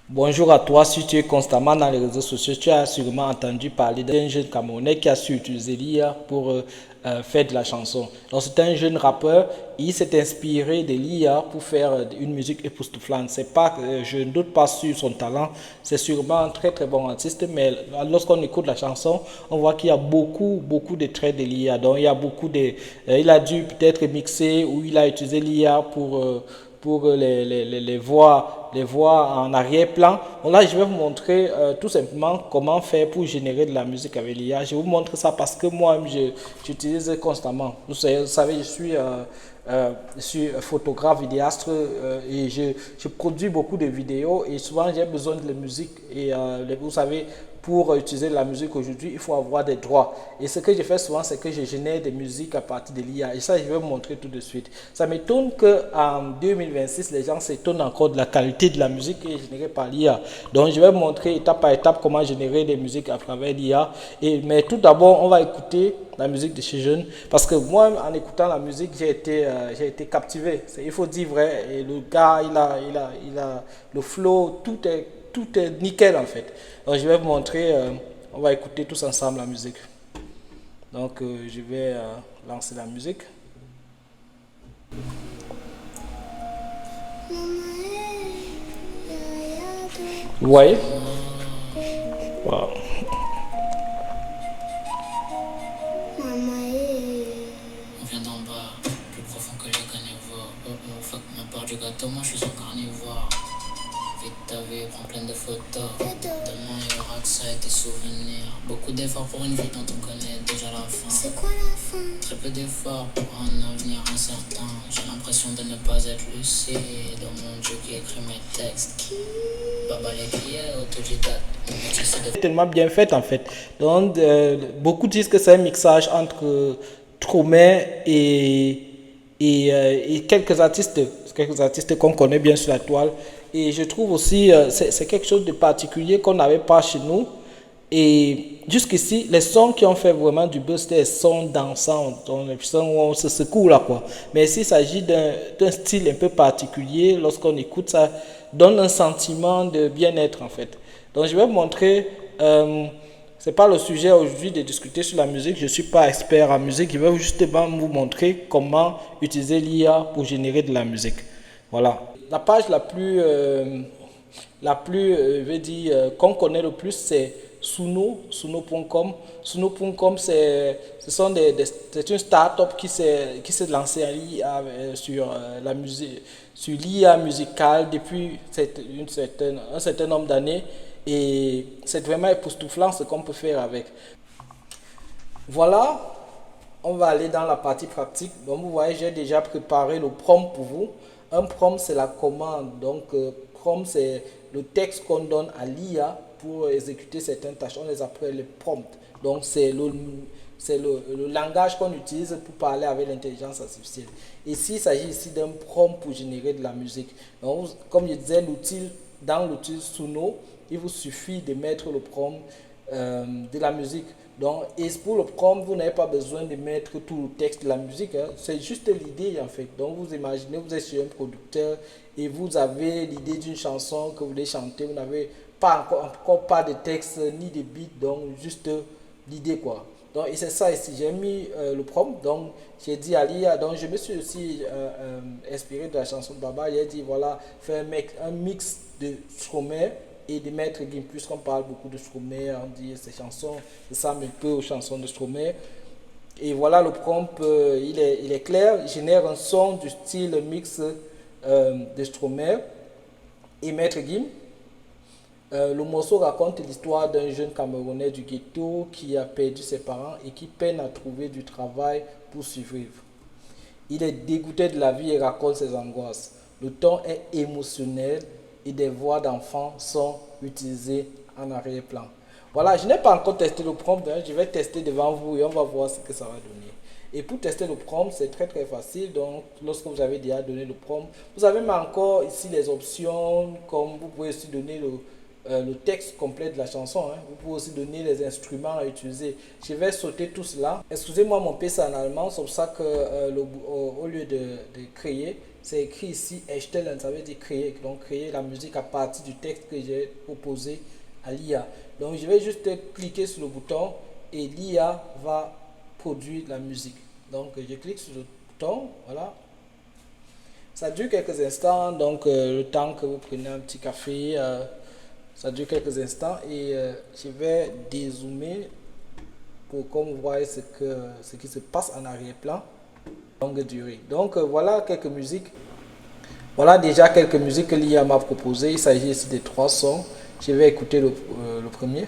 Bonjour à toi, si tu es constamment dans les réseaux sociaux, tu as sûrement entendu parler d'un jeune Camerounais qui a su utiliser l'IA pour faire de la chanson. Donc c'est un jeune rappeur, il s'est inspiré de l'IA pour faire une musique époustouflante. C'est pas, je ne doute pas sur son talent, c'est sûrement un très très bon artiste, mais lorsqu'on écoute la chanson, on voit qu'il y a beaucoup de traits de l'IA. Donc il y a il a dû peut-être mixer ou il a utilisé l'IA pour les voix en arrière-plan. Donc là, je vais vous montrer tout simplement comment faire pour générer de la musique avec l'IA. Je vous montre ça parce que moi, j'utilise constamment. Vous savez, je suis photographe, vidéaste et je produis beaucoup de vidéos et souvent j'ai besoin de la musique et vous savez, pour utiliser la musique aujourd'hui, il faut avoir des droits. Et ce que je fais souvent, c'est que je génère des musiques à partir de l'IA. Et ça, je vais vous montrer tout de suite. Ça m'étonne qu'en 2026, les gens s'étonnent encore de la qualité de la musique qui est générée par l'IA. Donc, je vais vous montrer étape par étape comment générer des musiques à travers l'IA. Mais tout d'abord, on va écouter la musique de chez Jeune. Parce que moi, en écoutant la musique, j'ai été captivé. Il faut dire vrai. Et le gars, il a le flow, tout est nickel en fait. Donc je vais vous montrer, on va écouter tous ensemble la musique. Donc je vais lancer la musique. Vous voyez? Wow. On vient d'en bas, plus profond que les carnivores. Oh oh, fuck ma part du gâteau, moi je suis un carnivore. Vite ta vie, prends plein de photos. Demain il y aura que ça et tes souvenirs. Beaucoup d'efforts pour une vie dont on connaît déjà la fin. C'est quoi la fin? Très peu d'efforts pour un avenir incertain. J'ai l'impression de ne pas être lucide. Dans mon Dieu qui écrit mes textes. Baba les billets, autodidacte. C'est tellement bien fait en fait. Donc beaucoup disent que c'est un mixage entre Stromae et quelques artistes qu'on connaît bien sur la toile. Et je trouve aussi c'est quelque chose de particulier qu'on n'avait pas chez nous. Et jusqu'ici, les sons qui ont fait vraiment du buzz, c'était les sons dansants, donc les sons où on se secoue là quoi. Mais s'il s'agit d'un style un peu particulier, lorsqu'on écoute ça, donne un sentiment de bien-être en fait. Donc je vais vous montrer, c'est pas le sujet aujourd'hui de discuter sur la musique, je ne suis pas expert en musique, je vais justement vous montrer comment utiliser l'IA pour générer de la musique. Voilà. La page je vais dire, qu'on connaît le plus, c'est Suno.com. Suno.com, c'est une start-up qui s'est lancée sur la musique, sur l'IA musicale depuis un certain nombre d'années. Et c'est vraiment époustouflant ce qu'on peut faire avec. Voilà, on va aller dans la partie pratique. Donc vous voyez, j'ai déjà préparé le prompt pour vous. Un prompt, c'est la commande. Donc prompt, c'est le texte qu'on donne à l'IA pour exécuter certaines tâches. On les appelle les prompts. Donc c'est le langage qu'on utilise pour parler avec l'intelligence artificielle. Ici, il s'agit ici d'un prompt pour générer de la musique. Donc, comme je disais, dans l'outil Suno, il vous suffit de mettre le prompt de la musique. Donc, et pour le prompt, vous n'avez pas besoin de mettre tout le texte de la musique. Hein. C'est juste l'idée en fait. Donc, vous imaginez, vous êtes sur un producteur et vous avez l'idée d'une chanson que vous voulez chanter. Vous n'avez encore pas de texte ni de beat, donc juste l'idée quoi. Donc, et c'est ça ici. J'ai mis le prompt. Donc, j'ai dit à l'IA. Donc, je me suis aussi inspiré de la chanson de Baba. J'ai dit voilà, fais un mix de Stromae et de Maître Gims, puisqu'on parle beaucoup de Stromae, on dit ces chansons ressemblent un peu aux chansons de Stromae. Et voilà, le prompt, il est clair, il génère un son du style mix de Stromae et Maître Gims. Le morceau raconte l'histoire d'un jeune Camerounais du ghetto qui a perdu ses parents et qui peine à trouver du travail pour survivre. Il est dégoûté de la vie et raconte ses angoisses. Le ton est émotionnel et des voix d'enfants sont utilisées en arrière-plan. Voilà, je n'ai pas encore testé le prompt, hein, je vais tester devant vous et on va voir ce que ça va donner. Et pour tester le prompt, c'est très très facile. Donc, lorsque vous avez déjà donné le prompt, vous avez même encore ici les options, comme vous pouvez aussi donner le texte complet de la chanson. Hein. Vous pouvez aussi donner les instruments à utiliser. Je vais sauter tout cela. Excusez-moi, mon PC en allemand, c'est pour ça que au lieu de créer, c'est écrit ici erstellen, ça veut dire créer. Donc créer la musique à partir du texte que j'ai proposé à l'IA. Donc je vais juste cliquer sur le bouton et l'IA va produire la musique. Donc je clique sur le bouton, voilà. Ça dure quelques instants, donc le temps que vous prenez un petit café, ça dure quelques instants et je vais dézoomer pour qu'on voit ce qui se passe en arrière-plan. Longue durée. Donc voilà quelques musiques. Voilà déjà quelques musiques que l'IA m'a proposées. Il s'agit ici de 3 sons. Je vais écouter le premier.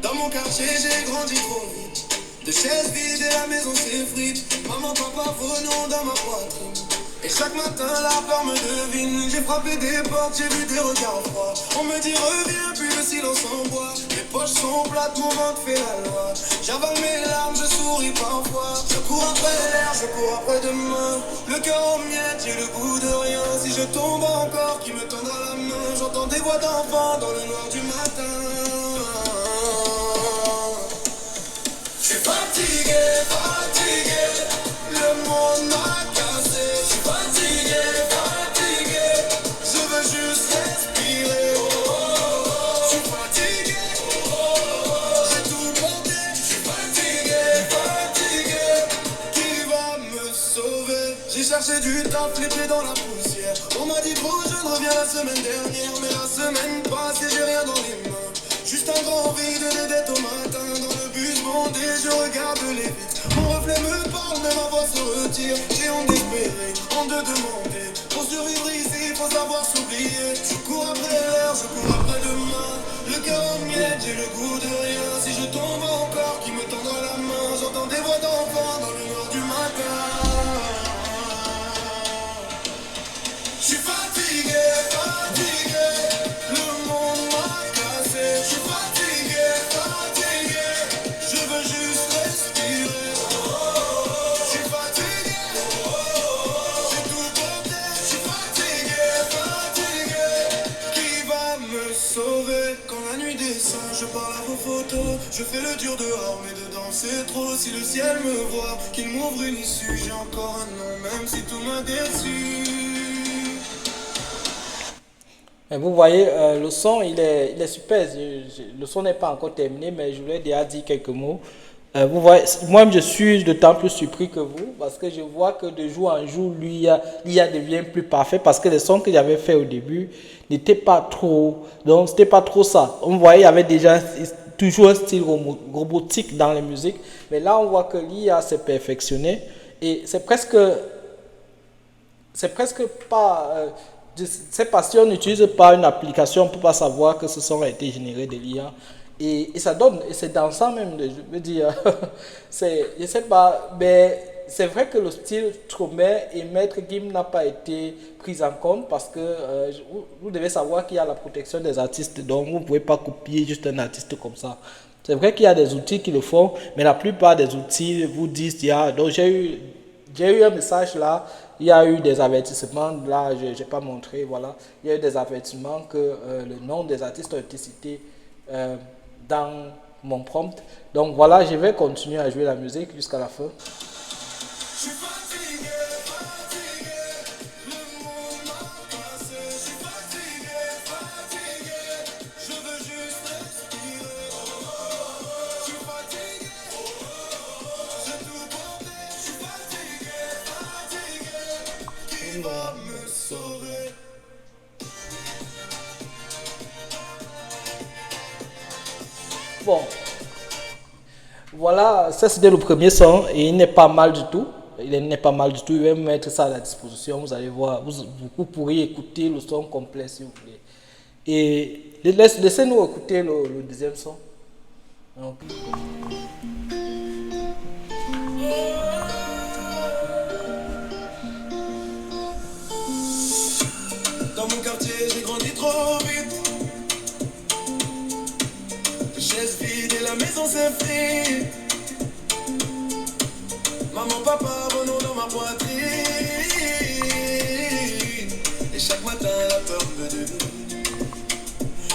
Dans mon quartier, j'ai grandi trop vite. De chaises vides et la maison s'effrite. Maman, papa, vos noms dans ma poitrine. Et chaque matin, la peur me devine. J'ai frappé des portes, j'ai vu des regards froids. On me dit reviens, puis le silence en bois. Mes poches sont plates, mon ventre fait la loi. J'avale mes larmes, je souris parfois. Je cours après l'air, je cours après demain. Le cœur en miettes, j'ai le goût de rien. Si je tombe encore, qui me tendra la main. J'entends des voix d'enfants dans le noir du matin. Je suis fatigué, fatigué, le monde m'a cassé. Je suis fatigué, fatigué, je veux juste respirer. Je suis fatigué, j'ai tout porté. Je suis fatigué, fatigué, qui va me sauver? J'ai cherché du taf, les pieds dans la poussière. On m'a dit trop jeune, reviens la semaine dernière. Mais la semaine passe et j'ai rien dans les mains. Juste un grand vide de dettes au matin. Dans le bus bondé, je regarde les vitres. Mon reflet me parle, mais ma voix se retire. J'ai honte d'espérer, honte de demander. Pour survivre ici, faut savoir s'oublier. Je cours après l'air, je cours après demain. Le cœur en miettes, j'ai le goût de rien. Si je tombe encore, qui me tendra la main? J'entends des voix d'enfants dans le noir du matin. Je suis fatigué, fatigué, le monde m'a cassé. Je suis fatigué, fatigué, je veux juste respirer. Je suis fatigué, j'ai tout porté. Je suis fatigué, fatigué, qui va me sauver? Quand la nuit descend, je parle à vos photos. Je fais le dur dehors, mais dedans c'est trop. Si le ciel me voit, qu'il m'ouvre une issue. J'ai encore un nom, même si tout m'a déçu. Et vous voyez, le son, il est super. Le son n'est pas encore terminé, mais je voulais déjà dire quelques mots. Vous voyez, moi, je suis d'autant plus surpris que vous, parce que je vois que de jour en jour, l'IA devient plus parfait, parce que les sons que j'avais fait au début n'étaient pas trop, donc c'était pas trop ça. On voyait, il y avait déjà toujours un style robotique dans les musiques, mais là, on voit que l'IA s'est perfectionné, et c'est presque pas... je sais pas si on n'utilise pas une application, on ne peut pas savoir que ce son a été généré de l'IA. Et ça donne, et c'est dansant même, je veux dire, je sais pas, mais c'est vrai que le style Stromae et Maître Gims n'a pas été pris en compte parce que vous devez savoir qu'il y a la protection des artistes, donc vous ne pouvez pas copier juste un artiste comme ça. C'est vrai qu'il y a des outils qui le font, mais la plupart des outils vous disent, donc j'ai eu un message là, il y a eu des avertissements, là je n'ai pas montré, voilà, il y a eu des avertissements que le nom des artistes a été cité dans mon prompt. Donc voilà, je vais continuer à jouer la musique jusqu'à la fin. Je suis fatigué, fatigué, le monde m'a cassé. Je suis fatigué, fatigué, je veux juste respirer. Je suis fatigué, j'ai tout porté. Je suis fatigué, fatigué, qui va me sauver? Bon, voilà, ça c'était le premier son et il n'est pas mal du tout. Il n'est pas mal du tout. Je vais mettre ça à la disposition. Vous allez voir, vous pourrez écouter le son complet si vous voulez. Et laissez-nous écouter le deuxième son. Donc, Dans mon quartier, j'ai grandi trop vite. Les chaises vides et la maison s'effrite. maman, papa, renom dans ma poitrine. Et chaque matin la peur me devine.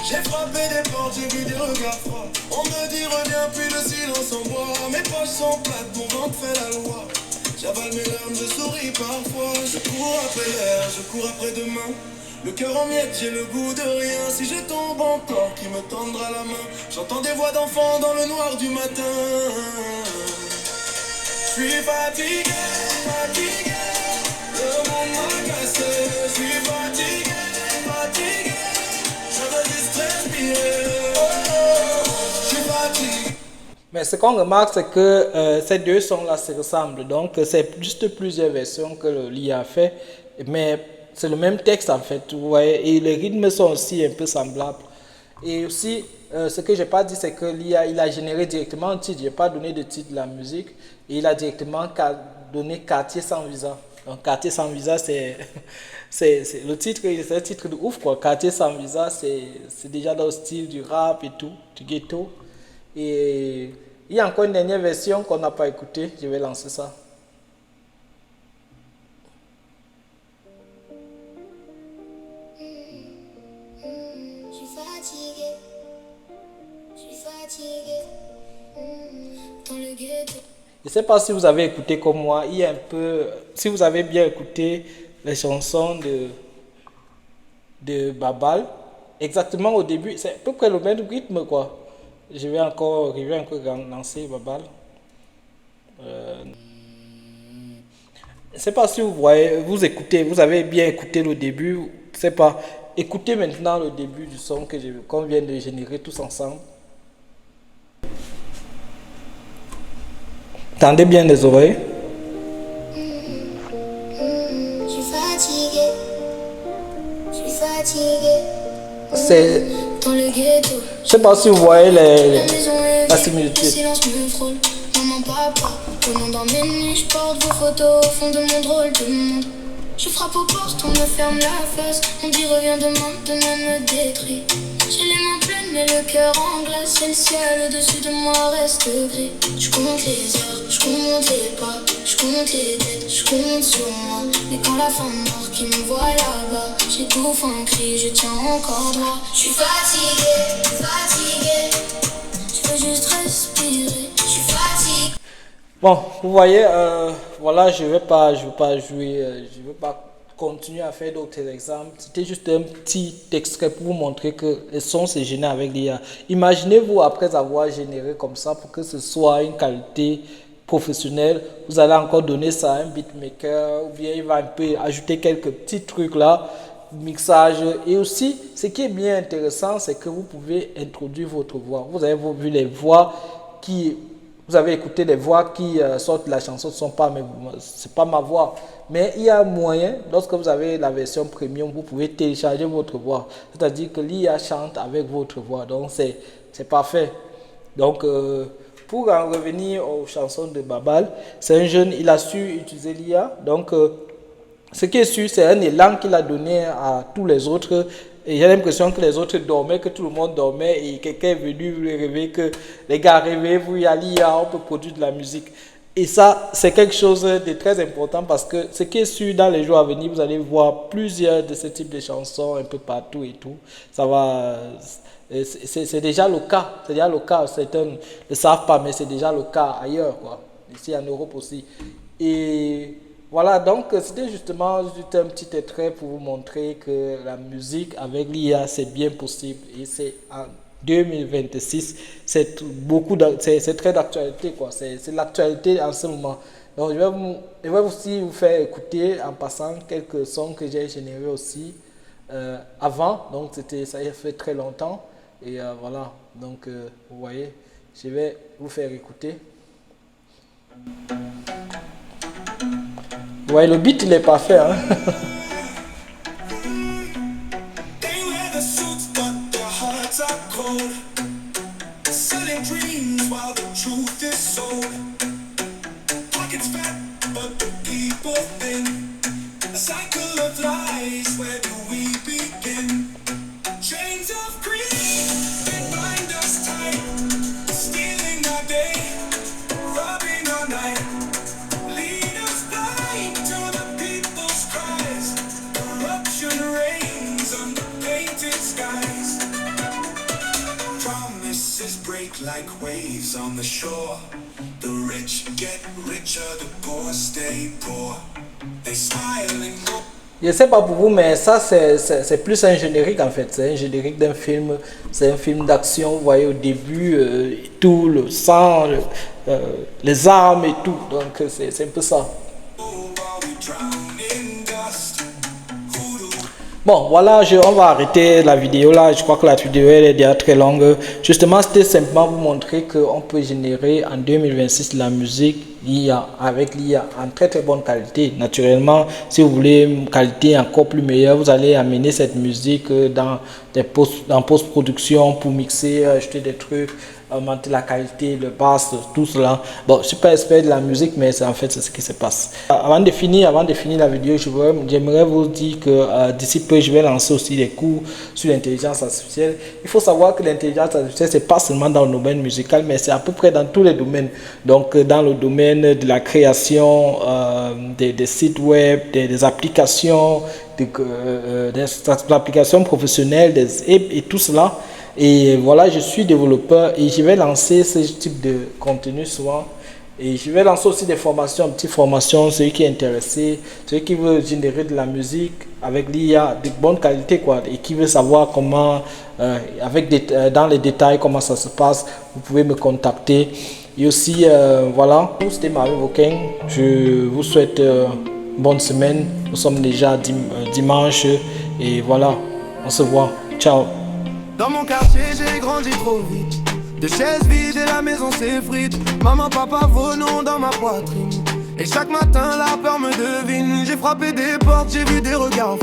J'ai frappé des portes, j'ai vu des regards froids. On me dit reviens, puis le silence en bois. Mes poches sont plates, mon ventre fait la loi. J'avale mes larmes, je souris parfois. Je cours après l'air, je cours après demain. Le cœur en miettes, j'ai le goût de rien. Si je tombe encore, qui me tendra la main? J'entends des voix d'enfants dans le noir du matin. Je suis fatigué, fatigué. Le monde m'a cassé. Je suis fatigué, fatigué. Je veux juste respirer. Je suis fatigué. Mais ce qu'on remarque, c'est que ces deux sons-là se ressemblent. Donc, c'est juste plusieurs versions que l'IA a fait. Mais c'est le même texte, en fait. Vous voyez, et les rythmes sont aussi un peu semblables. Et aussi, ce que je n'ai pas dit, c'est que l'IA, il a généré directement un titre. Je n'ai pas donné de titre de la musique. Et il a directement donné Quartier sans visa. Donc, Quartier sans visa, c'est le titre, c'est un titre de ouf, quoi. Quartier sans visa, c'est déjà dans le style du rap et tout, du ghetto. Et il y a encore une dernière version qu'on n'a pas écoutée. Je vais lancer ça. Je suis fatiguée. Je suis fatiguée. Dans le ghetto. Je ne sais pas si vous avez écouté comme moi. Il y a un peu, si vous avez bien écouté les chansons de Babal, exactement au début, c'est à peu près le même rythme, quoi. Je vais encore lancer Babal. Je ne sais pas si vous voyez, vous écoutez, vous avez bien écouté le début. Je ne sais pas. Écoutez maintenant le début du son qu'on vient de générer tous ensemble. Tendez bien les oreilles. Je suis fatiguée. Je suis fatiguée. C'est, Dans le ghetto. je sais pas si vous voyez La maison est la vide, similitude. le silence me frôle. Maman, papa, venons dans mes nuits. Je porte vos photos au fond de mon drôle de monde. Je frappe aux portes, on me ferme la face. On dit reviens demain me détruit. J'ai les mains pleines mais le cœur en glace. Et le ciel au-dessus de moi reste gris. Je compte les heures, je compte les pas. Je compte les dettes, je compte sur moi. Mais quand la femme mort qui me voit là-bas, j'étouffe un cri, je tiens encore droit. Je suis fatiguée, fatiguée. Je veux juste respirer. Je suis fatiguée. Bon, vous voyez, voilà, je vais pas jouer, je vais pas continuer à faire d'autres exemples. C'était juste un petit extrait pour vous montrer que les sons se génèrent avec l'IA. Imaginez-vous après avoir généré comme ça pour que ce soit une qualité professionnelle, vous allez encore donner ça à un beatmaker ou bien il va un peu ajouter quelques petits trucs là, mixage. Et aussi, ce qui est bien intéressant, c'est que vous pouvez introduire votre voix. Vous avez vu les voix qui... Vous avez écouté les voix qui sortent de la chanson, ce n'est pas ma voix. Mais il y a moyen, lorsque vous avez la version premium, vous pouvez télécharger votre voix. C'est-à-dire que l'IA chante avec votre voix. Donc, c'est parfait. Donc, pour en revenir aux chansons de Babal, c'est un jeune, il a su utiliser l'IA. Donc, ce qui est sûr, c'est un élan qu'il a donné à tous les autres. Et j'ai l'impression que les autres dormaient, que tout le monde dormait et quelqu'un est venu lui réveiller que les gars, réveillez-vous, il y a l'IA, on peut produire de la musique. Et ça, c'est quelque chose de très important parce que ce qui est sûr, dans les jours à venir, vous allez voir plusieurs de ce type de chansons un peu partout et tout. Ça va... C'est déjà le cas. C'est déjà le cas. Certains ne le savent pas, mais c'est déjà le cas ailleurs, quoi. Ici en Europe aussi. Et... voilà, donc c'était justement juste un petit extrait pour vous montrer que la musique avec l'IA, c'est bien possible. Et c'est en 2026, c'est très d'actualité, quoi. C'est l'actualité en ce moment. Donc je vais aussi vous faire écouter en passant quelques sons que j'ai générés aussi avant. Donc ça a fait très longtemps. Et voilà, donc vous voyez, je vais vous faire écouter. Ouais, le beat il est parfait, hein. They wear the suits, but their hearts are cold. Selling dreams while the truth is sold. Pockets fat, but the people thin. A cycle of lies, where do we begin? Chains of greed, they bind us tight. Stealing our day, robbing our night. like waves on the shore. The rich get richer, the poor stay poor. They smile and go. Je sais pas pour vous, mais ça c'est plus un générique en fait. C'est un générique d'un film. C'est un film d'action. Vous voyez au début tout le sang, les armes et tout. Donc c'est un peu ça. Bon, voilà, on va arrêter la vidéo là. Je crois que la vidéo elle est déjà très longue. Justement, c'était simplement vous montrer qu'on peut générer en 2026 la musique avec l'IA en très très bonne qualité. Naturellement, si vous voulez une qualité encore plus meilleure, vous allez amener cette musique dans post-production pour mixer, ajouter des trucs, augmenter la qualité, le bass, tout cela. Bon, je ne suis pas expert de la musique, mais en fait, c'est ce qui se passe. Avant de finir la vidéo, j'aimerais vous dire que d'ici peu, je vais lancer aussi des cours sur l'intelligence artificielle. Il faut savoir que l'intelligence artificielle, c'est pas seulement dans le domaine musical, mais c'est à peu près dans tous les domaines. Donc, dans le domaine de la création des sites web, des applications, des applications professionnelles, et tout cela. Et voilà, je suis développeur et je vais lancer ce type de contenu souvent. Et je vais lancer aussi des formations, petites formations, ceux qui sont intéressés, ceux qui veulent générer de la musique avec l'IA de bonne qualité, quoi, et qui veulent savoir comment, dans les détails, comment ça se passe, vous pouvez me contacter. Et aussi, voilà, c'était Marvin Voking. Je vous souhaite bonne semaine. Nous sommes déjà dimanche et voilà, on se voit. Ciao. Dans mon quartier, j'ai grandi trop vite. De chaises vides et la maison s'effrite. Maman, papa, vos noms dans ma poitrine. Et chaque matin, la peur me devine. J'ai frappé des portes, j'ai vu des regards.